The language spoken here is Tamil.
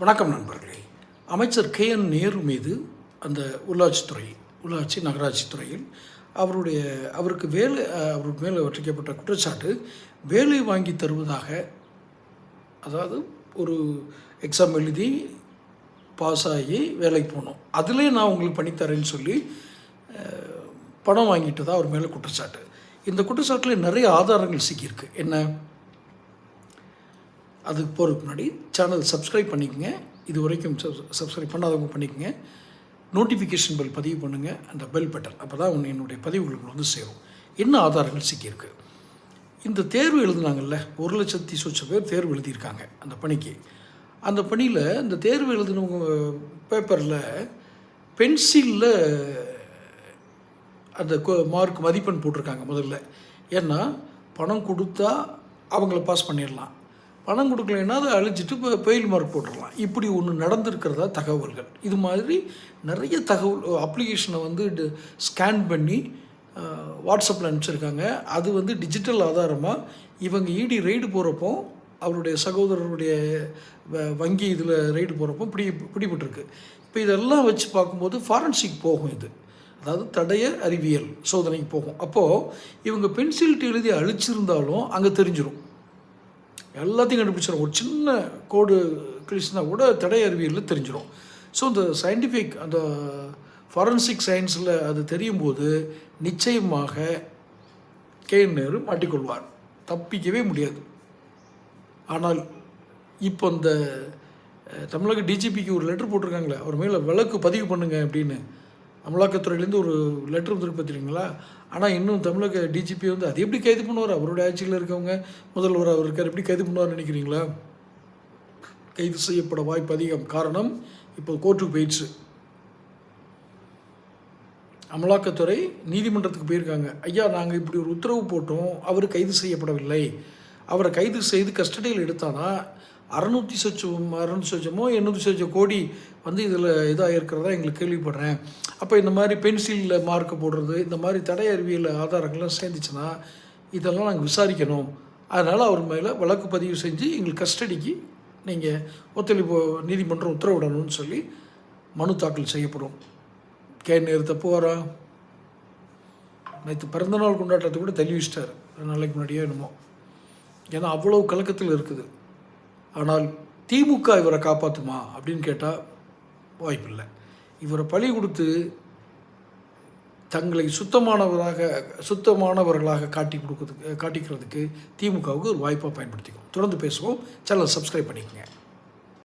வணக்கம் நண்பர்களே. அமைச்சர் KN நேரு மீது அந்த உள்ளாட்சி நகராட்சி துறையில் அவருக்கு அவர் மேலே வைக்கப்பட்ட குற்றச்சாட்டு வேலை வாங்கி தருவதாக. அதாவது ஒரு எக்ஸாம் எழுதி பாஸ் ஆகி வேலைக்கு போகணும், அதிலே நான் உங்களுக்கு பண்ணித்தரேன்னு சொல்லி பணம் வாங்கிட்டு தான் அவர் மேலே குற்றச்சாட்டு. இந்த குற்றச்சாட்டில் நிறைய ஆதாரங்கள் சிக்கியிருக்கு. என்ன, அதுக்கு போகிறதுக்கு முன்னாடி சேனல் சப்ஸ்கிரைப் பண்ணிக்கோங்க. இது வரைக்கும் சப்ஸ்கிரைப் பண்ணாதவங்க பண்ணிக்கோங்க. நோட்டிஃபிகேஷன் பெல் பதிவு பண்ணுங்கள், அந்த பெல் பட்டன். அப்போ தான் என்னுடைய பதிவுகளுக்கு வந்து சேரும். என்ன ஆதாரங்கள் சிக்கியிருக்கு? இந்த தேர்வு எழுதுனாங்கல்ல, 1,00,000 சொச்ச பேர் தேர்வு எழுதியிருக்காங்க அந்த பணிக்கு. அந்த பணியில் இந்த தேர்வு எழுதினவங்க பேப்பரில் பென்சிலில் அந்த மார்க் மதிப்பெண் போட்டிருக்காங்க முதல்ல. ஏன்னா பணம் கொடுத்தா அவங்கள பாஸ் பண்ணிடலாம், பணம் கொடுக்கலைன்னா அதை அழிச்சிட்டு இப்போ ஃபெயில் மார்க் போட்டுடலாம். இப்படி ஒன்று நடந்திருக்கிறதா தகவல்கள். இது மாதிரி நிறைய தகவல் அப்ளிகேஷனை வந்து ஸ்கேன் பண்ணி வாட்ஸ்அப்பில் அனுப்பிச்சிருக்காங்க. அது வந்து டிஜிட்டல் ஆதாரமாக இவங்க இடி ரெய்டு போகிறப்போ, அவருடைய சகோதரருடைய வங்கி இதில் ரெய்டு போகிறப்போ பிடிபட்டிருக்கு. இப்போ இதெல்லாம் வச்சு பார்க்கும்போது ஃபாரன்சிக் போகும். இது அதாவது தடய அறிவியல் சோதனைக்கு போகும். அப்போது இவங்க பென்சில்ட்டு எழுதி அழிச்சிருந்தாலும் அங்கே தெரிஞ்சிடும், எல்லாத்தையும் கண்டுபிடிச்சிடும். ஒரு சின்ன கோடு கிழிச்சுனா கூட தடய அறிவியலில் தெரிஞ்சிடும். ஸோ இந்த சயின்டிஃபிக் அந்த ஃபாரன்சிக் சயின்ஸில் அது தெரியும் போது நிச்சயமாக KN நேரு மாட்டிக்கொள்வார், தப்பிக்கவே முடியாது. ஆனால் இப்போ இந்த தமிழக DGPக்கு ஒரு லெட்டர் போட்டிருக்காங்களே, அவர் மேலே வழக்கு பதிவு பண்ணுங்க அப்படின்னு அமலாக்கத்துறையிலேருந்து ஒரு லெட்டர் வந்துருக்கு பார்த்துருக்கீங்களா? ஆனால் இன்னும் தமிழக DGP வந்து அது எப்படி கைது பண்ணுவார்? அவருடைய ஆட்சியில் இருக்கவங்க முதல்வர் அவர் இருக்கார், எப்படி கைது பண்ணுவார்னு நினைக்கிறீங்களா? கைது செய்யப்பட வாய்ப்பு அதிகம். காரணம், இப்போ கோர்ட்டுக்கு போயிடுச்சு. அமலாக்கத்துறை நீதிமன்றத்துக்கு போயிருக்காங்க. ஐயா, நாங்கள் இப்படி ஒரு உத்தரவு போட்டோம், அவர் கைது செய்யப்படவில்லை, அவரை கைது செய்து கஸ்டடியில் எடுத்தானா 600 சொச்சமோ 800 சொச்ச கோடி வந்து இதில் இதாக இருக்கிறதா எங்களுக்கு கேள்விப்படுறேன். அப்போ இந்த மாதிரி பென்சிலில் மார்க்கு போடுறது, இந்த மாதிரி தடய அறிவியல் ஆதாரங்கள்லாம் சேர்ந்துச்சுன்னா இதெல்லாம் நாங்கள் விசாரிக்கணும். அதனால் அவர் மேலே வழக்கு பதிவு செஞ்சு எங்களுக்கு கஸ்டடிக்கு நீங்கள் ஒத்துழைப்பு நீதிமன்றம் உத்தரவிடணும்னு சொல்லி மனு தாக்கல் செய்யப்படும். KN நேரு தப்பு வரா? நேற்று பிறந்தநாள் கொண்டாட்டத்தை கூட தள்ளி வச்சிட்டார், 2 நாளைக்கு முன்னாடியே என்னமோ. ஏன்னா அவ்வளோ கலக்கத்தில் இருக்குது. ஆனால் திமுக இவரை காப்பாற்றுமா அப்படின்னு கேட்டால் வாய்ப்பில்லை. இவரை பழி கொடுத்து தங்களை சுத்தமானவர்களாக காட்டிக்கிறதுக்கு திமுகவுக்கு ஒரு வாய்ப்பாக பயன்படுத்திக்கும். தொடர்ந்து பேசுவோம். சேனல் சப்ஸ்கிரைப் பண்ணிக்கோங்க.